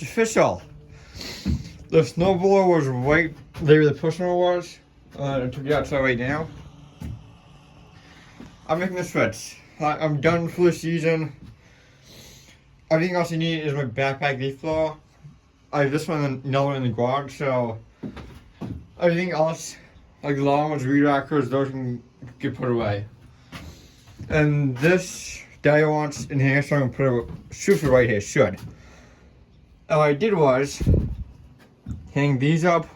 It's official. The snowblower was right there where the pusher was. I took it outside right now. I'm making the switch. I'm done for the season. Everything else I need is my backpack leaf blower. I have this one and another one in the garage, so everything else, like the long ones, weed whackers, those can get put away. And this that I want in here, so I'm gonna put it should fit right here, should. And what I did was hang these up,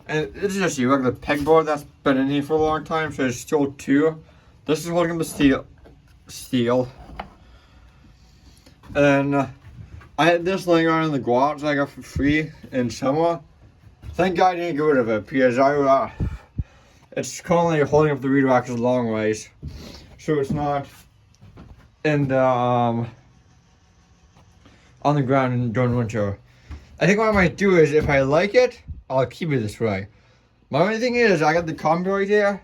and this is just a regular pegboard that's been in here for a long time, so there's still two. This is holding up the steel. And I had this laying around in the garage that I got for free in summer. Thank God I didn't get rid of it because it's currently holding up the weed whackers a long ways, so it's not in the on the ground during winter. I think what I might do is, if I like it, I'll keep it this way. My only thing is, I got the combi right here.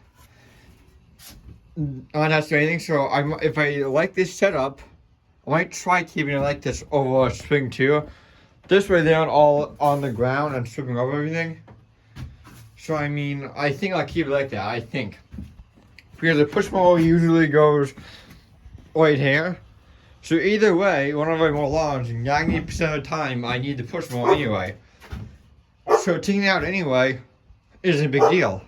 I'm not doing anything, so if I like this setup, I might try keeping it like this over spring too. This way they aren't all on the ground and stripping over everything. So I mean, I think I'll keep it like that, I think. Because the push mower usually goes right here. So either way, whenever I mow lawns, 90% of the time I need the push mower anyway. So taking it out anyway isn't a big deal.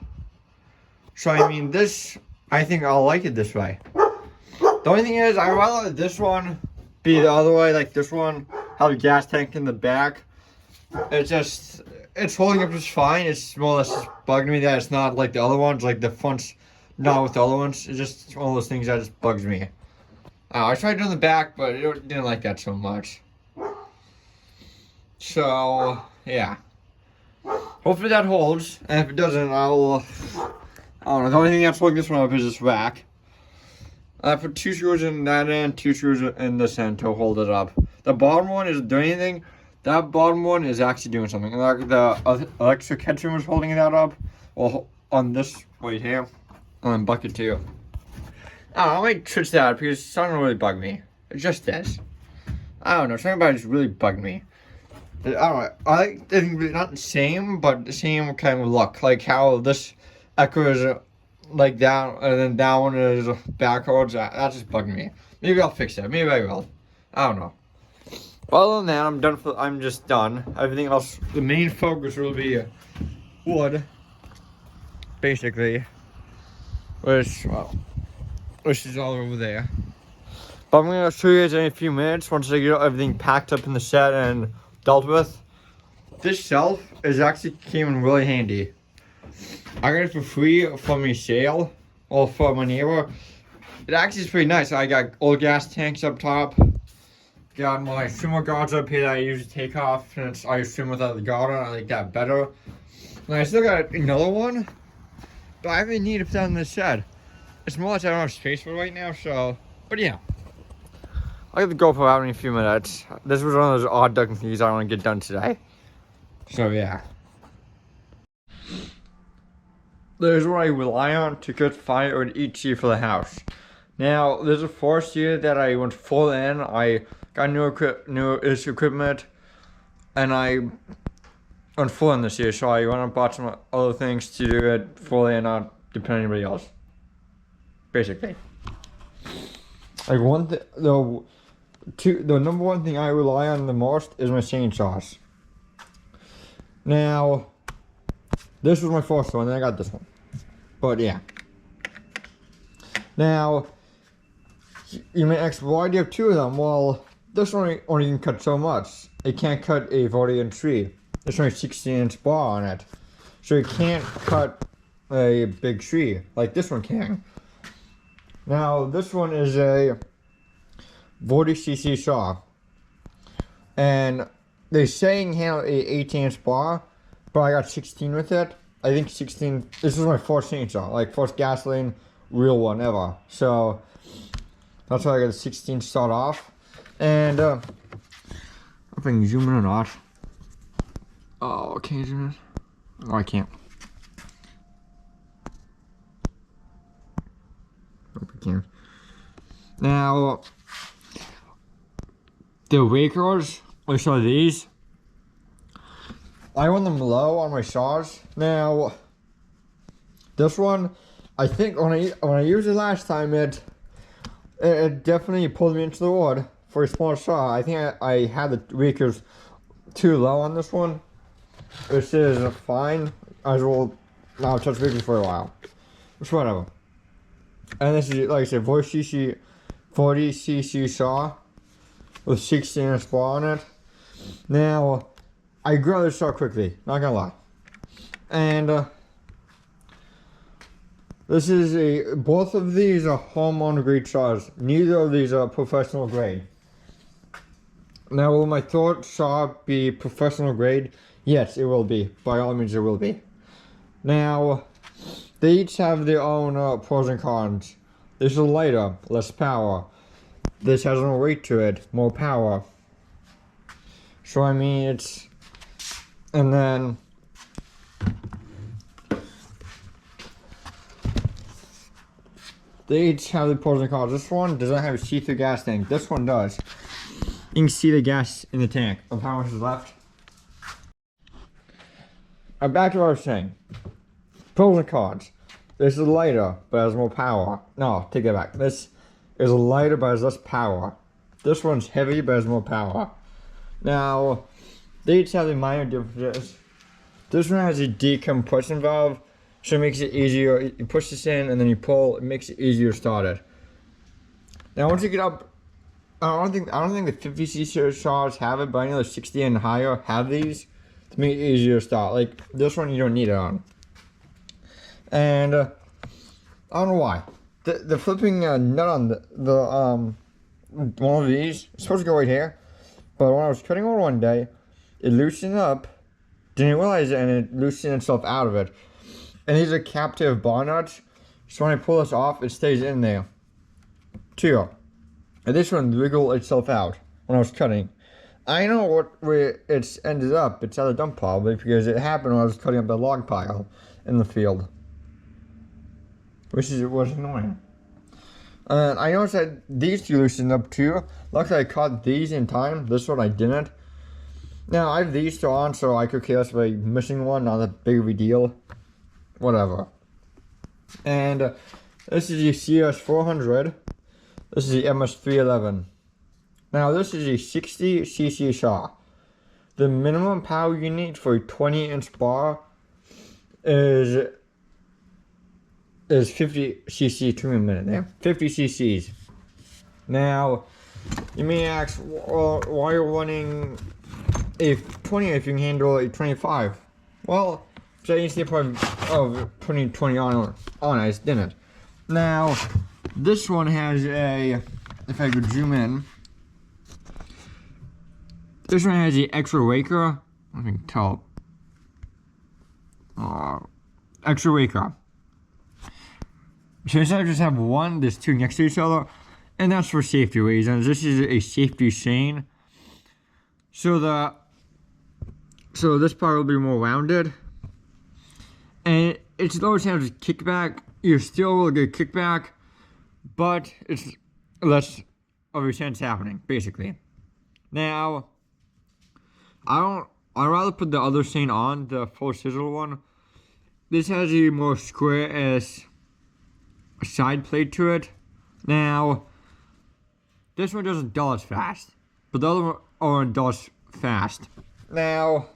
So I mean, this, I think I'll like it this way. The only thing is, I'd rather this one be the other way, like this one, have a gas tank in the back. It's holding up just fine. It's more or less just bugging me that it's not like the other ones, like the front's not with the other ones. It's just one of those things that just bugs me. I tried doing the back, but it didn't like that so much. So, yeah. Hopefully that holds, and if it doesn't, I don't know, the only thing that's holding this one up is this rack. I put 2 screws in that end, 2 screws in this end to hold it up. The bottom one isn't doing anything. That bottom one is actually doing something. And like the electric catcher was holding that up. Well, on this right here. On bucket 2. I might switch that up because it's not gonna really bug me. It's just this. I don't know, something about it just really bugged me. I don't know, I like it, not the same, but the same kind of look. Like how this echoes like that, and then that one is backwards. That just bugged me. Maybe I'll fix that. Maybe I will. I don't know. But other than that, I'm done. I'm just done. Everything else, the main focus will be wood, basically. Which is all over there. But I'm gonna show you guys in a few minutes once I get everything packed up in the set and dealt with. This shelf actually came in really handy. I got it for free from a sale, or from my neighbor. It actually is pretty nice. I got old gas tanks up top. Got my swimmer guards up here that I usually take off since I swim without the guard on. I like that better. And I still got another one, but I really need to put that in the shed. It's more like I don't have space for it right now, so. But yeah. I'll get the GoPro out in a few minutes. This was one of those odd ducking things I want to get done today. So yeah. There's what I rely on to cut firewood each year for the house. Now, there's a forest year that I went full in. I got new equipment, and I went full in this year. So I went and bought some other things to do it fully and not depend on anybody else. Basically. Like the number one thing I rely on the most is my chainsaws. Now, this was my first one, then I got this one. But yeah. Now, you may ask, why do you have 2 of them? Well, this one only can cut so much. It can't cut a 40-inch tree. There's only a 16-inch bar on it. So you can't cut a big tree like this one can. Now, this one is a 40cc saw. And they say you can handle a 18-inch bar, but I got 16 with it. I think 16, this was my first chainsaw, like first gasoline real one ever. So that's why I got a 16 start off. And if I can zoom in or not. Oh, can you zoom in? Oh, I can't. Hope I can. Now, the rakers we saw these. I want them low on my saws. Now, this one, I think when I used it last time, it definitely pulled me into the wood for a small saw. I think I had the tweakers too low on this one. This is fine. I will not touch tweakers for a while. It's whatever. And this is, like I said, 40cc saw with 16-inch bar on it. Now, I grow this saw quickly, not gonna lie. And this is both of these are homeowner grade saws. Neither of these are professional grade. Now, will my third saw be professional grade? Yes, it will be. By all means, it will be. Now, they each have their own pros and cons. This is lighter, less power. This has more weight to it, more power. So I mean, it's, and then they each have the pros and cons. This one does not have a see-through gas tank. This one does. You can see the gas in the tank of how much is left. Back to what I was saying. Pros and cons. This is lighter, but has more power. No, take that back. This is lighter, but has less power. This one's heavy, but has more power. Now, they each have the minor differences. This one has a decompression valve, so it makes it easier. You push this in, and then you pull. It makes it easier to start it. Now, once you get up, I don't think the 50cc saws have it, but I know the 60 and higher have these to make it easier to start. Like this one, you don't need it on. And I don't know why. The flipping nut on the one of these is supposed to go right here, but when I was cutting one day, it loosened up. Didn't realize it, and it loosened itself out of it. And these are captive bar nuts, so when I pull this off, it stays in there too. And this one wiggled itself out when I was cutting. I know where it's ended up. It's at a dump probably because it happened when I was cutting up the log pile in the field. Which was annoying. And I noticed that these two loosened up too. Luckily I caught these in time. This one I didn't. Now I have these two on, so I could care less about missing one. Not that big of a deal. Whatever. And this is the CS400. This is the MS311. Now this is a 60cc saw. The minimum power you need for a 20-inch bar is 50cc to a minute there. 50 cc's. Now, you may ask, well, why you're running a 20 if you can handle a 25? Well, so you see the point of putting 20 on I just didn't. Now, this one has a, if I could zoom in, this one has the extra waker. I can tell. Extra waker. So instead of just have one, there's two next to each other, and that's for safety reasons. This is a safety chain. So this part will be more rounded, and it's lower chance of kickback. You still will get kickback, but it's less of a chance happening, basically. Now, I'd rather put the other chain on, the full scissor one. This has a more square-ass side plate to it. Now, this one doesn't dull as fast, but the other one does fast. Now,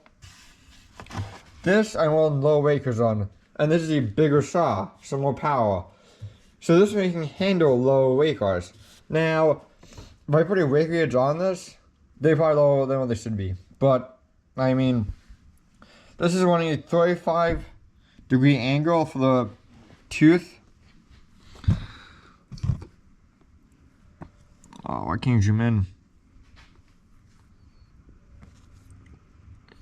this I want low wakers on, and this is a bigger saw, some more power. So this one can handle low wakers. Now, if I put a wake edge on this, they're probably lower than what they should be. But, I mean, this is running a 35-degree angle for the tooth. Oh, I can't zoom in.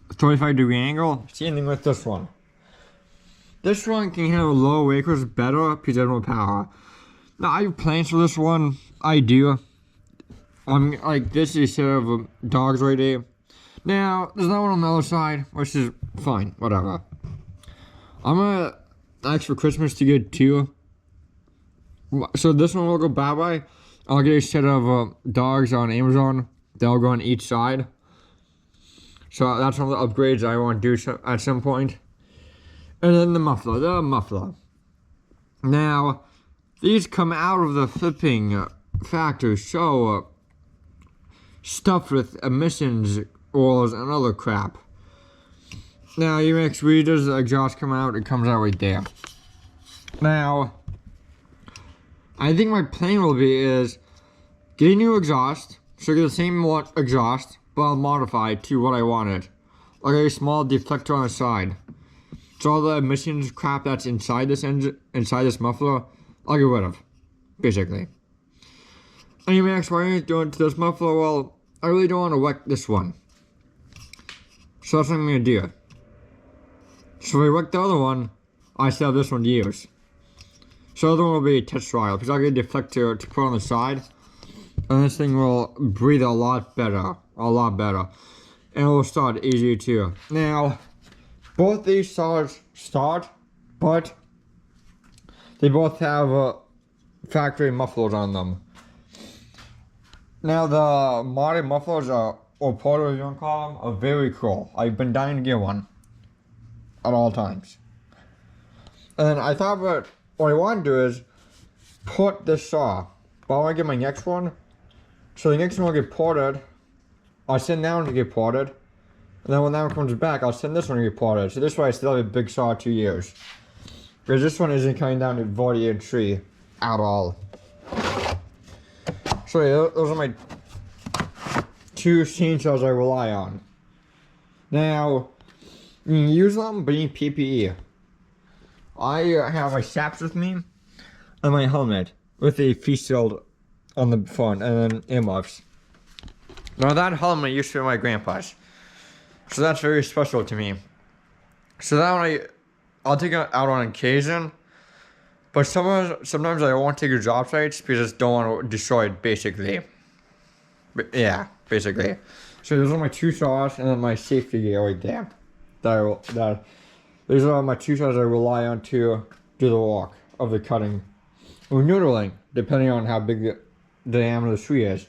35-degree angle. Same thing with this one. This one can handle low wakers better because it has more power. Now, I have plans for this one. I do. Like, this is a set of dogs right there. Now, there's that one on the other side, which is fine. Whatever. I'm gonna ask for Christmas to get two. So this one will go bye-bye. I'll get a set of dogs on Amazon. They'll go on each side. So that's one of the upgrades I want to do at some point. And then the muffler. Now, these come out of the flipping factory, so stuffed with emissions oils and other crap. Now, you make sure does the exhaust come out, it comes out right there. Now, I think my plan will be is get a new exhaust, so get the same exhaust, but I'll modify it to what I wanted. Like a small deflector on the side. So all the emissions crap that's inside this engine, inside this muffler, I'll get rid of, basically. And you may ask, why are you doing it to this muffler? Well, I really don't want to wreck this one. So that's what I'm going to do. So if I wreck the other one, I still have this one to use. So the other one will be a test trial, because I'll get a deflector to put on the side. And this thing will breathe a lot better. And it will start easier too. Now, both these start, but they both have factory mufflers on them. Now the modern mufflers or porters, you want to call them, are very cool. I've been dying to get one at all times. And I thought about what I want to do is put this saw, but I want to get my next one. So the next one will get ported. I'll send that one to get ported. And then when that one comes back, I'll send this one to get ported. So this way I still have a big saw 2 years. Because this one isn't coming down to 40-inch tree at all. So yeah, those are my 2 chainsaws I rely on. Now, you can use them, but you need PPE. I have my straps with me, and my helmet with a face shield on the front, and then earmuffs. Now that helmet used to be my grandpa's, so that's very special to me. So that one I'll take it out on occasion, but sometimes I won't take your job sites because I just don't want to destroy it, basically. But yeah, basically. So those are my 2 saws, and then my safety gear right there. These are my 2 saws I rely on to do the walk of the cutting or noodling, depending on how big the diameter of the tree is.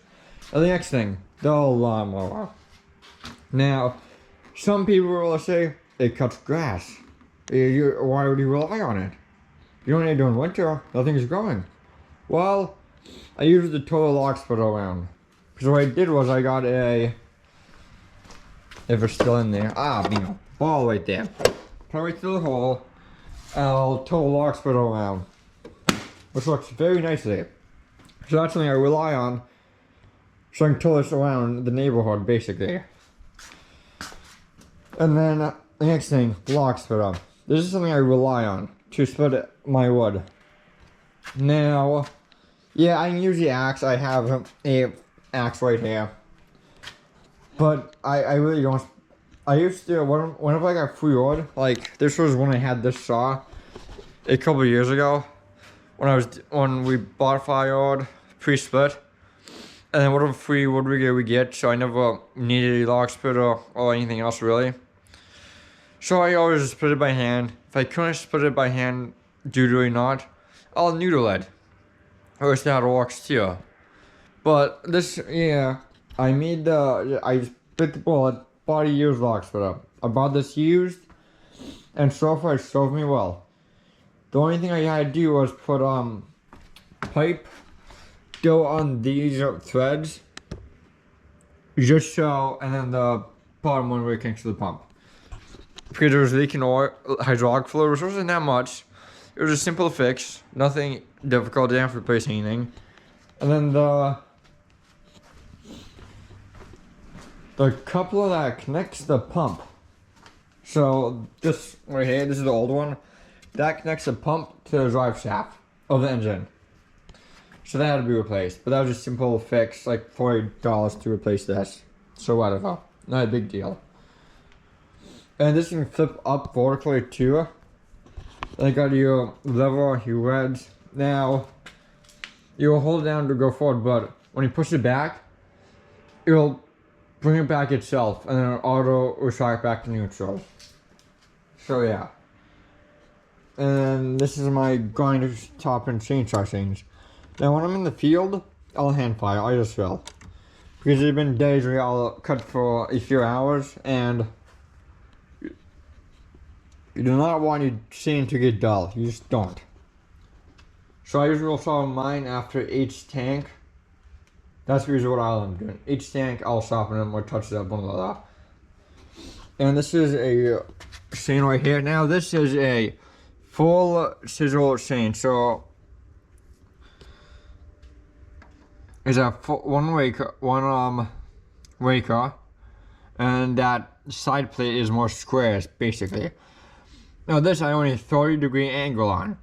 And the next thing, the lawnmower. Now, some people will say it cuts grass. Why would you rely on it? You don't need to do in winter, nothing's growing. Well, I use the total log splitter around. Because what I did was I got a, if it's still in there, ball right there. Put it right through the hole, and I'll total log splitter around. Which works very nicely. So that's something I rely on, so I can tow this around the neighborhood, basically. And then the next thing, log splitter. This is something I rely on to split my wood. Now, yeah, I can use the axe. I have a axe right here. But I really don't. I used to, whenever I got free wood, like this was when I had this saw a couple years ago. When we bought firewood pre-split, and then whatever free wood we get, so I never needed a log splitter or anything else really. So I always just split it by hand. If I couldn't split it by hand due to a knot, I'll noodle it. Or that's how it works too. But this, yeah, I split the bullet, bought a used log splitter. I bought this used, and so far it served me well. The only thing I had to do was put pipe go on these threads, just so, and then the bottom one where it connects to the pump. Because there was leaking oil, hydraulic fluid, which wasn't that much. It was a simple fix, nothing difficult, didn't have to replace anything. And then the coupler that connects the pump. So this right here, this is the old one. That connects the pump to the drive shaft of the engine. So that had to be replaced. But that was a simple fix, like $40 to replace this. So whatever, not a big deal. And this can flip up vertically too. Then you got your lever, your reds. Now, you'll hold it down to go forward, but when you push it back, it'll bring it back itself, and then auto retract back to neutral. So yeah. And this is my grinder top and chainsaw change. Now when I'm in the field, I'll hand fire, I just will. Because there's been days where I'll cut for a few hours and you do not want your chain to get dull. You just don't. So I usually will soften mine after each tank. That's usually what I'm doing. Each tank I'll soften them or touch it up, blah blah blah. And this is a chain right here. Now this is a full sizzle chain. So it's a one waker, and that side plate is more squares basically. Now this I only 30-degree angle on.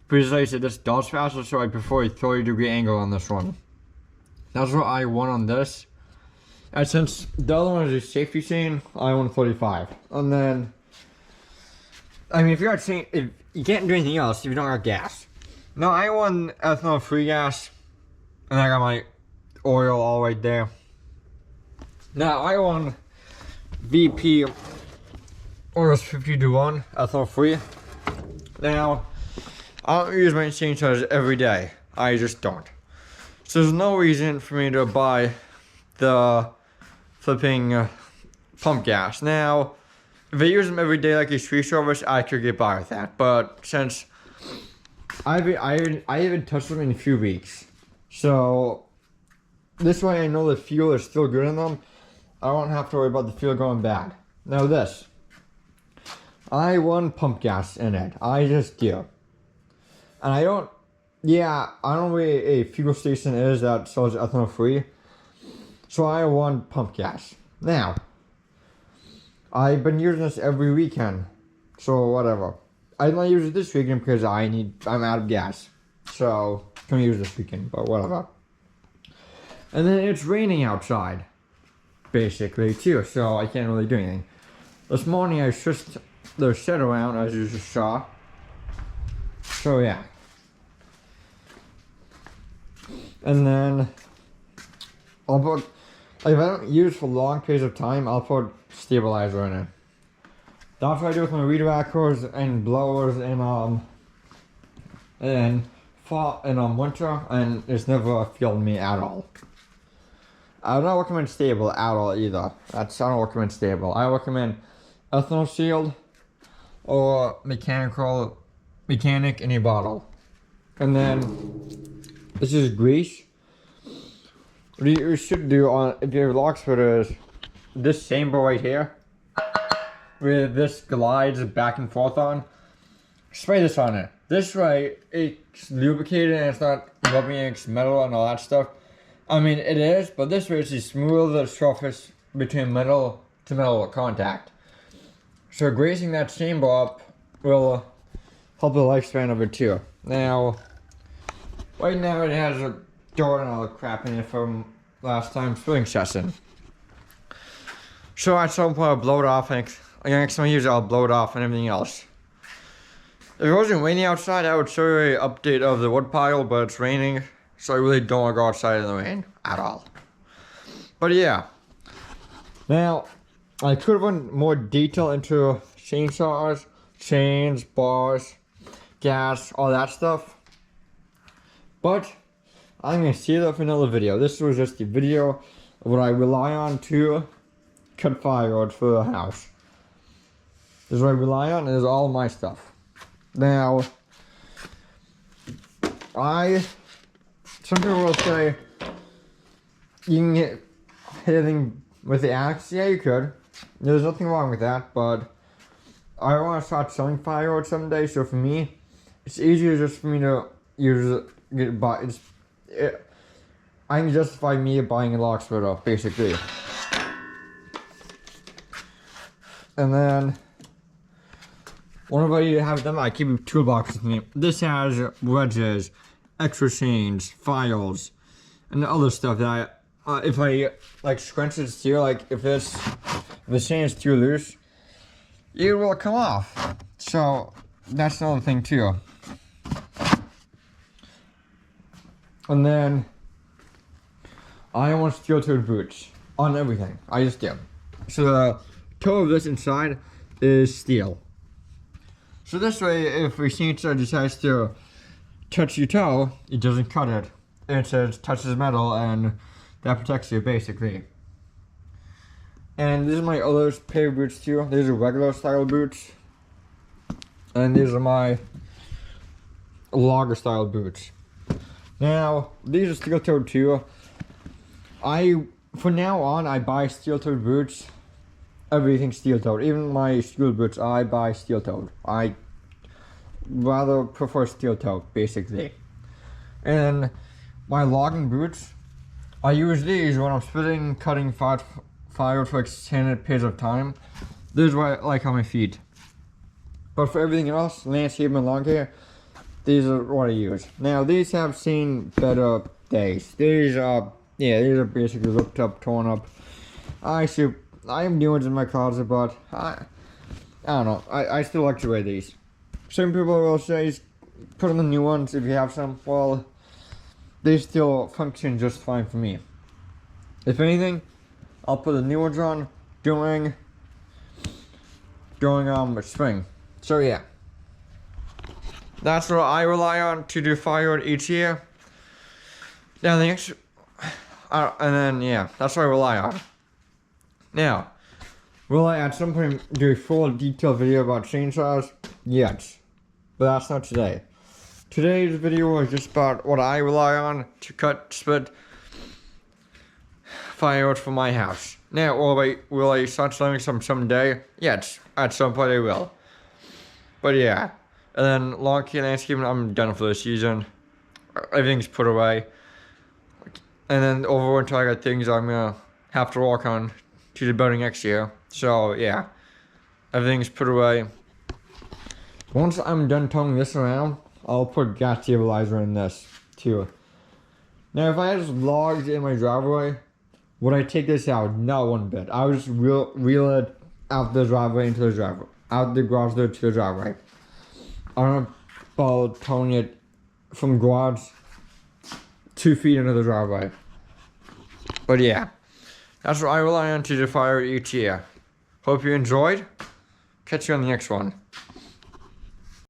Because like I said, this dulls faster, so I prefer a 30-degree angle on this one. That's what I want on this. And since the other one is a safety chain, I want 35. And then, I mean, if you're saying, if you can't do anything else if you don't got gas. Now I want ethanol-free gas, and I got my oil all right there. Now I want VP oils 50-1 ethanol-free. Now I don't use my chainsaws every day. I just don't. So there's no reason for me to buy the flipping pump gas. Now, if I use them every day like a street service, I could get by with that. But since I haven't touched them in a few weeks, so this way I know the fuel is still good in them. I don't have to worry about the fuel going bad. Now this, I want pump gas in it. I just do. And I don't know where a fuel station is that sells ethanol free. So I want pump gas. Now, I've been using this every weekend. So whatever. I did not use it this weekend because I'm out of gas. So I'm gonna use this weekend, but whatever. And then it's raining outside. Basically too, so I can't really do anything. This morning I switched the shed around as you just saw. So yeah. And then I'll put, if I don't use for long periods of time, I'll put stabilizer in it. That's what I do with my weed whackers and blowers in fall and winter, and it's never failed me at all. I don't recommend stable at all either. I don't recommend stable. I recommend ethanol sealed or mechanic in a bottle. And then this is grease. What you should do on if your lock splitter is this same bowl right here, where this glides back and forth on. Spray this on it. This way it's lubricated and it's not rubbing against metal and all that stuff. I mean it is, but this way it's a smoother surface between metal to metal contact. So greasing that chamber up will help the lifespan of it too. Now, right now it has a door and all the crap in it from last time's filling session. So at some point I'll blow it off, and next time I use it I'll blow it off and everything else. If it wasn't raining outside, I would show you an update of the wood pile, but it's raining, so I really don't want to go outside in the rain at all. But yeah. Now, I could have went more detail into chainsaws, chains, bars, gas, all that stuff. But I'm going to save that for another video. This was just a video of what I rely on to cut firewood for the house. This is what I rely on, and this is all my stuff. Now, some people will say, you can get anything with the axe. Yeah, you could. There's nothing wrong with that, but I want to start selling firewood someday, so for me, it's easier just for me to I can justify me buying a lock splitter, basically. And then, whenever you have them, I keep a toolbox with me. This has wedges, extra chains, files, and other stuff that if I like scrunch it here, like if the chain is too loose, it will come off. So that's another thing too. And then I want steel-toed boots on everything. I just do. So the toe of this inside is steel. So this way, if a chainsaw decides to touch your toe, it doesn't cut it. It says touches metal, and that protects you basically. And these are my other pair of boots too. These are regular style boots. And these are my logger style boots. Now, these are steel toed too. From now on, I buy steel toed boots. Everything's steel toed. Even my school boots, I buy steel toed. I rather prefer steel toed, basically. And my logging boots, I use these when I'm splitting, cutting firewood for extended periods of time. This is what I like on my feet. But for everything else, landscape and lawn care, these are what I use. Now, these have seen better days. These are basically ripped up, torn up. I have new ones in my closet, but I don't know. I still like to wear these. Some people will say, put on the new ones if you have some. Well, they still function just fine for me. If anything, I'll put the new ones on during spring. So yeah, that's what I rely on to do firewood each year. Now the next, and then yeah, that's what I rely on. Now, will I at some point do a full detailed video about chainsaws? Yes, but that's not today. Today's video is just about what I rely on to split firewood for my house. Now, will I start selling some someday? Yes, at some point I will. But yeah, and then lawn care landscaping, I'm done for the season. Everything's put away. And then over winter I got things I'm gonna have to work on to the building next year. So yeah, everything's put away. Once I'm done towing this around, I'll put gas stabilizer in this too. Now if I had just logs in my driveway, would I take this out? Not one bit. I would just reel it out the driveway into the driveway. Out the garage door to the driveway. I don't know about towing it from garage 2 feet into the driveway. But yeah, that's what I rely on to do fire each year. Hope you enjoyed. Catch you on the next one.